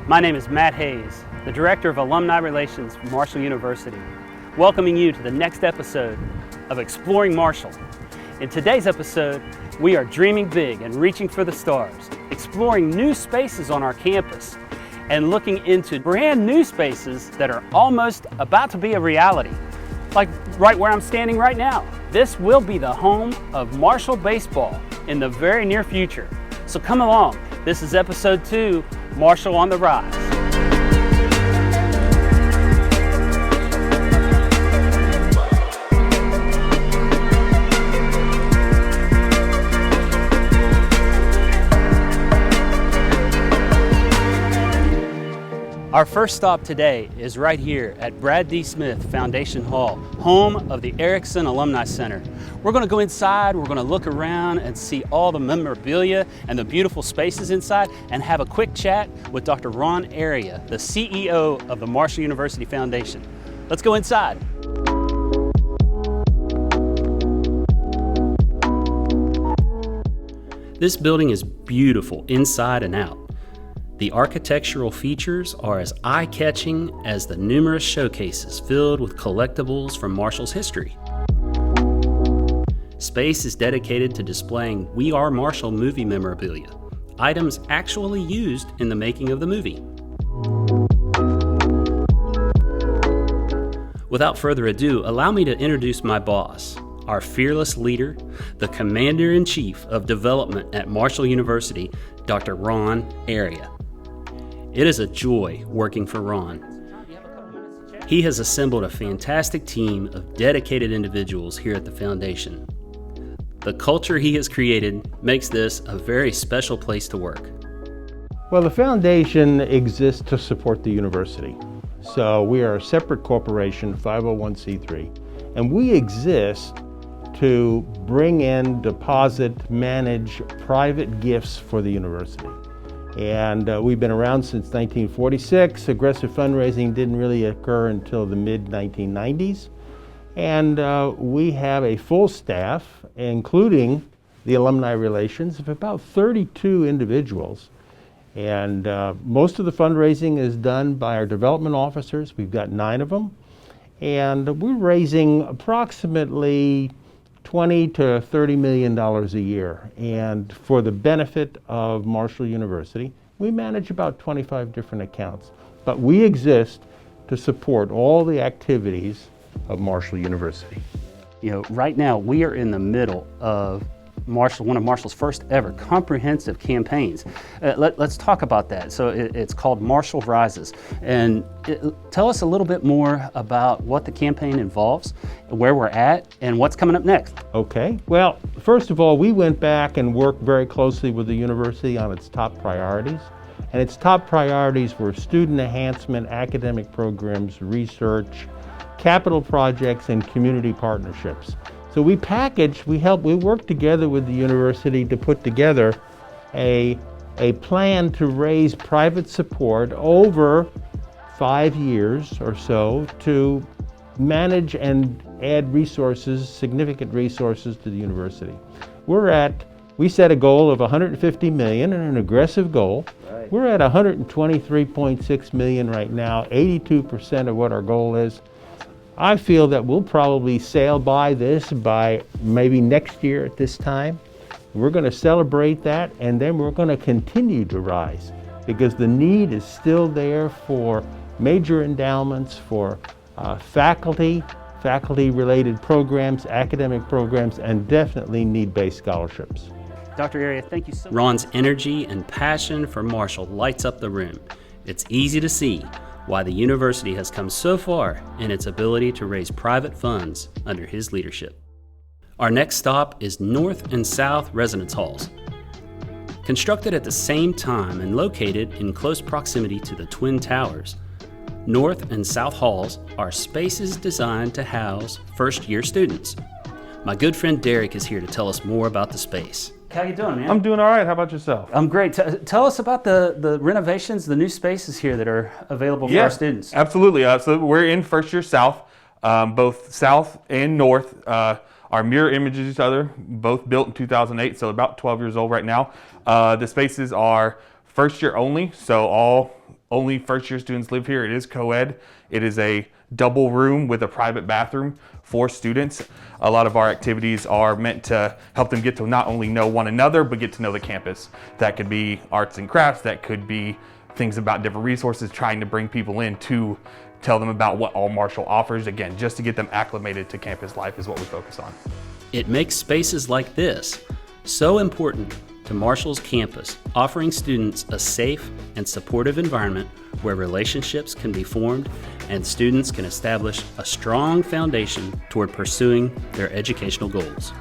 My name is Matt Hayes, the Director of Alumni Relations for Marshall University, welcoming you to the next episode of Exploring Marshall. In today's episode, we are dreaming big and reaching for the stars, exploring new spaces on our campus, and looking into brand new spaces that are almost about to be a reality, like right where I'm standing right now. This will be the home of Marshall baseball in the very near future. So come along. This is episode 2, Marshall on the Rise. Our first stop today is right here at Brad D. Smith Foundation Hall, home of the Erickson Alumni Center. We're going to go inside, we're going to look around and see all the memorabilia and the beautiful spaces inside and have a quick chat with Dr. Ron Area, the CEO of the Marshall University Foundation. Let's go inside. This building is beautiful inside and out. The architectural features are as eye-catching as the numerous showcases filled with collectibles from Marshall's history. Space is dedicated to displaying We Are Marshall movie memorabilia, items actually used in the making of the movie. Without further ado, allow me to introduce my boss, our fearless leader, the Commander-in-Chief of Development at Marshall University, Dr. Ron Area. It is a joy working for Ron. He has assembled a fantastic team of dedicated individuals here at the Foundation. The culture he has created makes this a very special place to work. Well, the Foundation exists to support the university. So we are a separate corporation, 501c3, and we exist to bring in, deposit, manage private gifts for the university. And we've been around since 1946. Aggressive fundraising didn't really occur until the mid-1990s. And we have a full staff, including the alumni relations, of about 32 individuals. And most of the fundraising is done by our development officers. We've got 9 of them. And we're raising approximately $20 to $30 million a year. And for the benefit of Marshall University, we manage about 25 different accounts. But we exist to support all the activities of Marshall University. You know, right now we are in the middle of one of Marshall's first ever comprehensive campaigns. Let's talk about that. So it's called Marshall Rises. And tell us a little bit more about what the campaign involves, where we're at, and what's coming up next. Okay. Well, first of all, we went back and worked very closely with the university on its top priorities. And its top priorities were student enhancement, academic programs, research, capital projects, and community partnerships. So we worked together with the university to put together a plan to raise private support over 5 years or so to manage and add resources, significant resources to the university. We set a goal of $150 million, and an aggressive goal. Right. We're at $123.6 million right now, 82% of what our goal is. I feel that we'll probably sail by this by maybe next year at this time. We're going to celebrate that, and then we're going to continue to rise because the need is still there for major endowments, for faculty-related programs, academic programs, and definitely need-based scholarships. Dr. Area, thank you so much. Ron's energy and passion for Marshall lights up the room. It's easy to see why the university has come so far in its ability to raise private funds under his leadership. Our next stop is North and South Residence Halls. Constructed at the same time and located in close proximity to the Twin Towers, North and South Halls are spaces designed to house first-year students. My good friend Derek is here to tell us more about the space. How you doing, man? I'm doing all right. How about yourself? I'm great. Tell us about the renovations, the new spaces here that are available for our students. Absolutely. So we're in first year South. Both South and North are mirror images of each other, both built in 2008, so about 12 years old right now. The spaces are first year only, so all only first-year students live here. It is co-ed. It is a double room with a private bathroom for students. A lot of our activities are meant to help them get to not only know one another, but get to know the campus. That could be arts and crafts, that could be things about different resources, trying to bring people in to tell them about what all Marshall offers. Again, just to get them acclimated to campus life is what we focus on. It makes spaces like this so important to Marshall's campus, offering students a safe and supportive environment where relationships can be formed and students can establish a strong foundation toward pursuing their educational goals.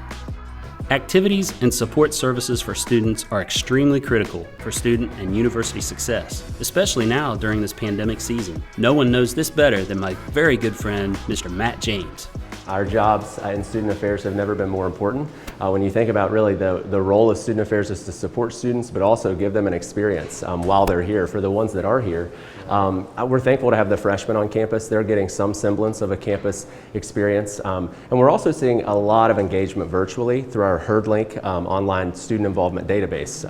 Activities and support services for students are extremely critical for student and university success, especially now during this pandemic season. No one knows this better than my very good friend, Mr. Matt James. Our jobs in student affairs have never been more important. When you think about really the role of student affairs is to support students, but also give them an experience while they're here. For the ones that are here, we're thankful to have the freshmen on campus. They're getting some semblance of a campus experience. And we're also seeing a lot of engagement virtually through our HerdLink online student involvement database.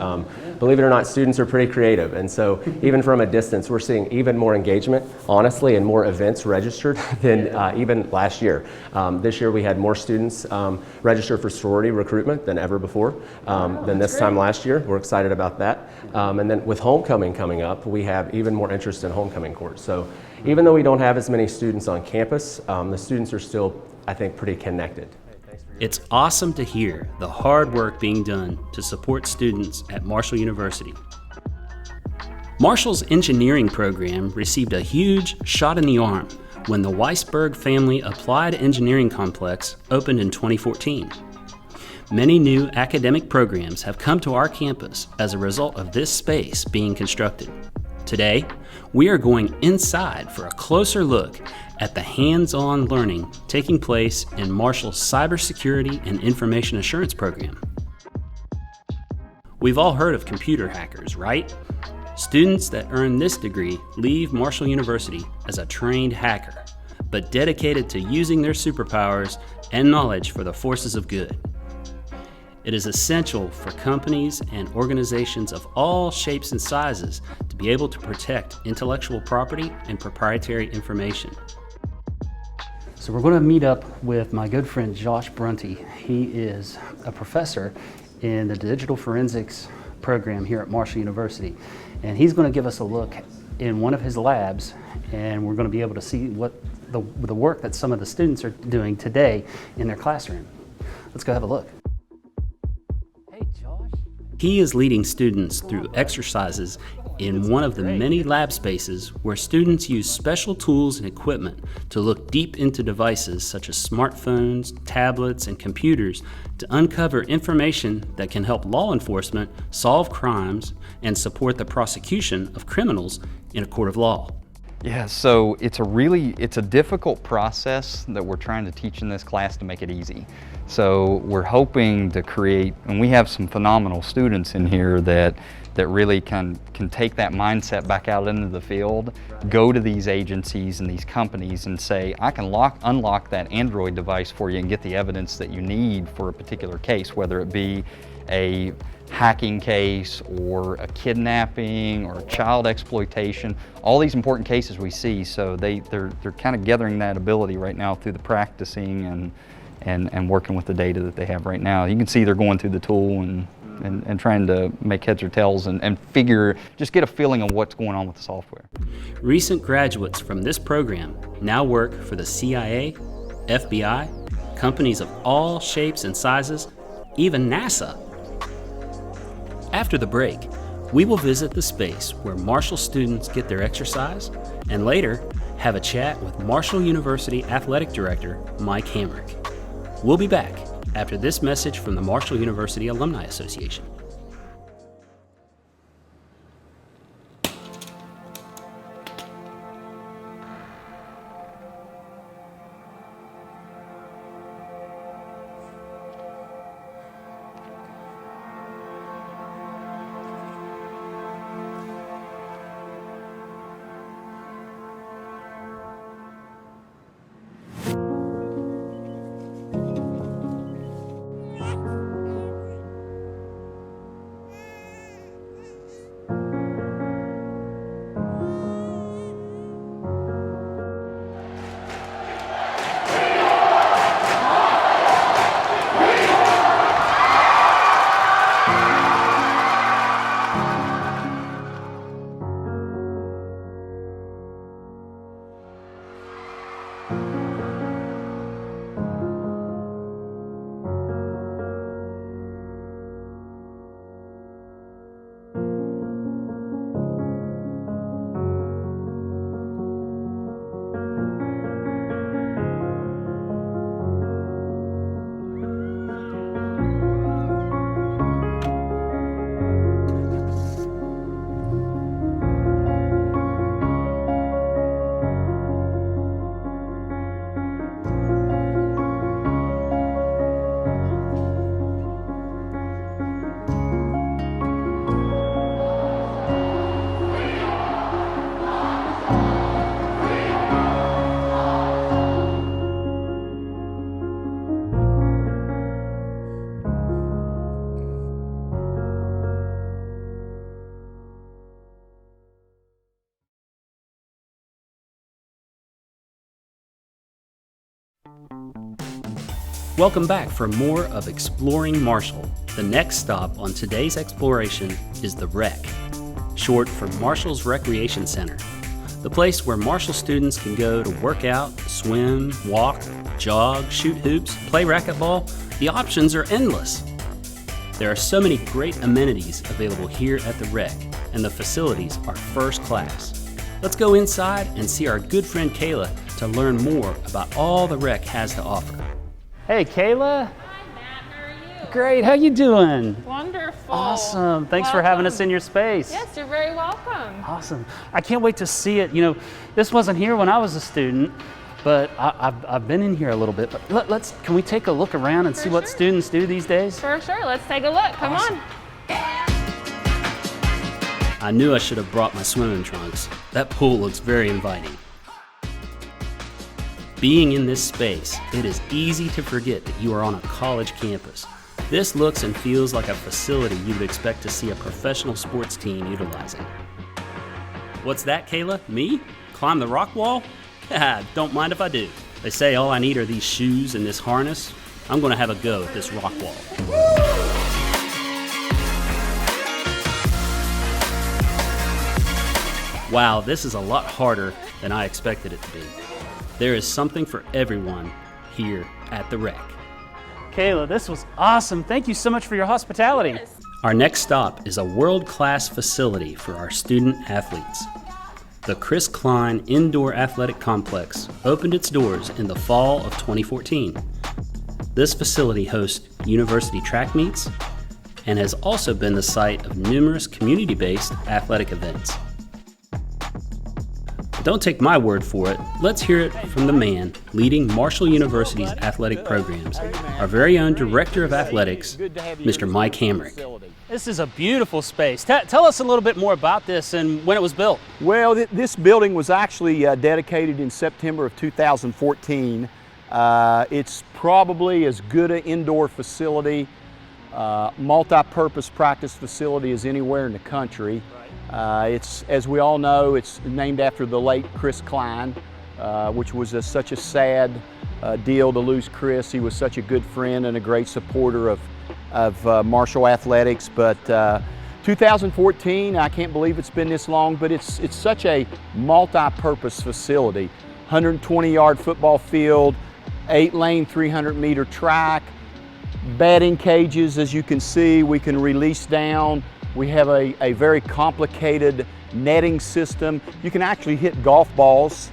Believe it or not, students are pretty creative. And so even from a distance, we're seeing even more engagement, honestly, and more events registered than even last year. This year we had more students register for sorority recruitment than ever before, than this time last year. We're excited about that. And then with homecoming coming up, we have even more interest in homecoming court. So even though we don't have as many students on campus, the students are still, I think, pretty connected. It's awesome to hear the hard work being done to support students at Marshall University. Marshall's engineering program received a huge shot in the arm when the Weisberg Family Applied Engineering Complex opened in 2014. Many new academic programs have come to our campus as a result of this space being constructed. Today, we are going inside for a closer look at the hands-on learning taking place in Marshall's Cybersecurity and Information Assurance program. We've all heard of computer hackers, right? Students that earn this degree leave Marshall University as a trained hacker, but dedicated to using their superpowers and knowledge for the forces of good. It is essential for companies and organizations of all shapes and sizes to be able to protect intellectual property and proprietary information. So we're going to meet up with my good friend Josh Brunty. He is a professor in the digital forensics program here at Marshall University. And he's going to give us a look in one of his labs, and we're going to be able to see what the work that some of the students are doing today in their classroom. Let's go have a look. Hey, Josh. He is leading students through exercises in one of the many lab spaces where students use special tools and equipment to look deep into devices such as smartphones, tablets, and computers to uncover information that can help law enforcement solve crimes and support the prosecution of criminals in a court of law. Yeah, so it's a difficult process that we're trying to teach in this class to make it easy. So we're hoping to create, and we have some phenomenal students in here that really can take that mindset back out into the field, go to these agencies and these companies and say, I can unlock that Android device for you and get the evidence that you need for a particular case, whether it be a hacking case or a kidnapping or child exploitation, all these important cases we see. So they're kind of gathering that ability right now through the practicing and working with the data that they have right now. You can see they're going through the tool and trying to make heads or tails and just get a feeling of what's going on with the software. Recent graduates from this program now work for the CIA, FBI, companies of all shapes and sizes, even NASA. After the break, we will visit the space where Marshall students get their exercise and later have a chat with Marshall University Athletic Director Mike Hamrick. We'll be back after this message from the Marshall University Alumni Association. Welcome back for more of Exploring Marshall. The next stop on today's exploration is the Rec, short for Marshall's Recreation Center, the place where Marshall students can go to work out, swim, walk, jog, shoot hoops, play racquetball. The options are endless. There are so many great amenities available here at the Rec, and the facilities are first class. Let's go inside and see our good friend Kayla to learn more about all the Rec has to offer. Hey, Kayla. Hi, Matt. How are you? Great. How you doing? Wonderful. Awesome. Thanks for having us in your space. Yes, you're very welcome. Awesome. I can't wait to see it. You know, this wasn't here when I was a student, but I've been in here a little bit. But can we take a look around and see what students do these days? For sure. Let's take a look. Come on. I knew I should have brought my swimming trunks. That pool looks very inviting. Being in this space, it is easy to forget that you are on a college campus. This looks and feels like a facility you would expect to see a professional sports team utilizing. What's that, Kayla? Me? Climb the rock wall? Don't mind if I do. They say all I need are these shoes and this harness. I'm gonna have a go at this rock wall. Wow, this is a lot harder than I expected it to be. There is something for everyone here at the Rec. Kayla, this was awesome. Thank you so much for your hospitality. Yes. Our next stop is a world-class facility for our student athletes. The Chris Klein Indoor Athletic Complex opened its doors in the fall of 2014. This facility hosts university track meets and has also been the site of numerous community-based athletic events. Don't take my word for it. Let's hear it from the man leading Marshall University's athletic programs, our very own Director of Athletics, Mr. Mike Hamrick. This is a beautiful space. Tell us a little bit more about this and when it was built. Well, this building was actually dedicated in September of 2014. It's probably as good an indoor facility, multi-purpose practice facility as anywhere in the country. It's, as we all know, it's named after the late Chris Klein, which was such a sad deal to lose Chris. He was such a good friend and a great supporter of Marshall athletics. But 2014, I can't believe it's been this long, but it's such a multi-purpose facility. 120-yard football field, 8-lane 300-meter track, batting cages, as you can see, we can release down. We have a very complicated netting system. You can actually hit golf balls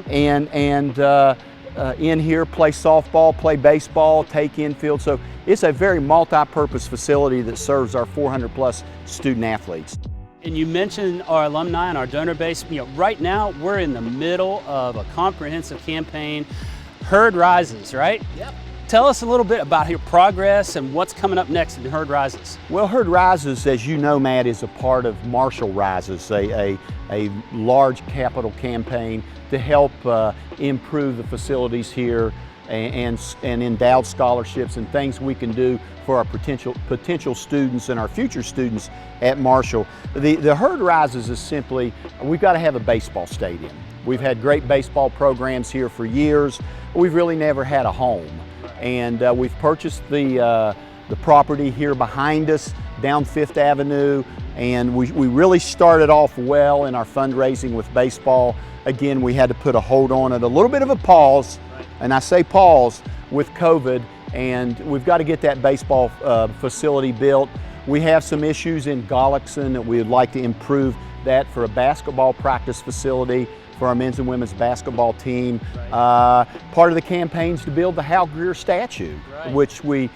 and in here play softball, play baseball, take infield. So it's a very multi-purpose facility that serves our 400+ student athletes. And you mentioned our alumni and our donor base. You know, right now we're in the middle of a comprehensive campaign, Herd Rises, right? Yep. Tell us a little bit about your progress and what's coming up next in Herd Rises. Well, Herd Rises, as you know, Matt, is a part of Marshall Rises, a large capital campaign to help improve the facilities here and endowed scholarships and things we can do for our potential students and our future students at Marshall. The Herd Rises is simply, we've got to have a baseball stadium. We've had great baseball programs here for years. We've really never had a home. And we've purchased the property here behind us down 5th Avenue, and we really started off well in our fundraising with baseball. Again, we had to put a hold on it, a little bit of a pause, and I say pause with COVID, and we've got to get that baseball facility built. We have some issues in Golickson that we would like to improve that for a basketball practice facility for our men's and women's basketball team. Part of the campaign is to build the Hal Greer statue, which we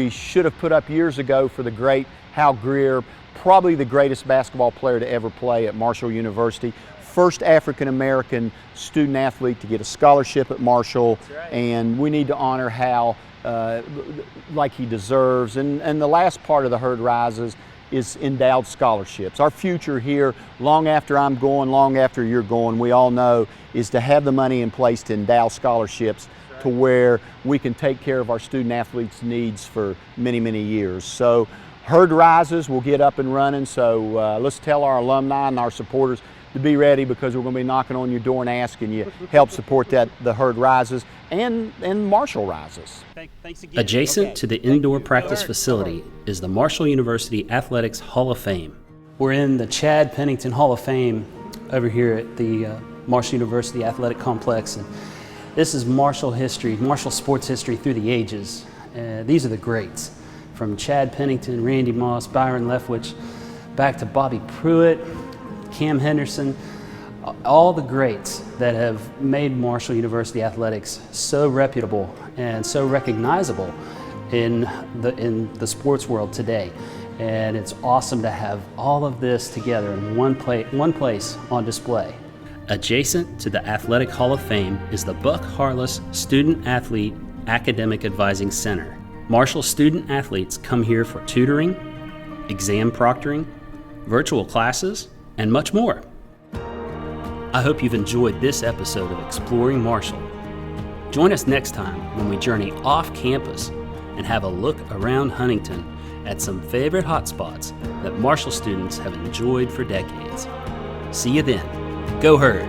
should have put up years ago for the great Hal Greer, probably the greatest basketball player to ever play at Marshall University. First African-American student athlete to get a scholarship at Marshall, and we need to honor Hal like he deserves. And the last part of the Herd Rises is endowed scholarships. Our future here, long after I'm going, long after you're going, we all know, is to have the money in place to endow scholarships to where we can take care of our student athletes' needs for many, many years. So Herd Rises will get up and running, so let's tell our alumni and our supporters, to be ready, because we're going to be knocking on your door and asking you help support the herd rises and Marshall rises. Adjacent to the indoor practice facility is the Marshall University Athletics Hall of Fame. We're in the Chad Pennington Hall of Fame over here at the Marshall University Athletic Complex. And this is Marshall history, Marshall sports history through the ages. These are the greats, from Chad Pennington, Randy Moss, Byron Leftwich, back to Bobby Pruitt, Cam Henderson, all the greats that have made Marshall University athletics so reputable and so recognizable in the sports world today. And it's awesome to have all of this together in one place on display. Adjacent to the Athletic Hall of Fame is the Buck Harless Student Athlete Academic Advising Center. Marshall student athletes come here for tutoring, exam proctoring, virtual classes, and much more. I hope you've enjoyed this episode of Exploring Marshall. Join us next time when we journey off campus and have a look around Huntington at some favorite hotspots that Marshall students have enjoyed for decades. See you then. Go Herd!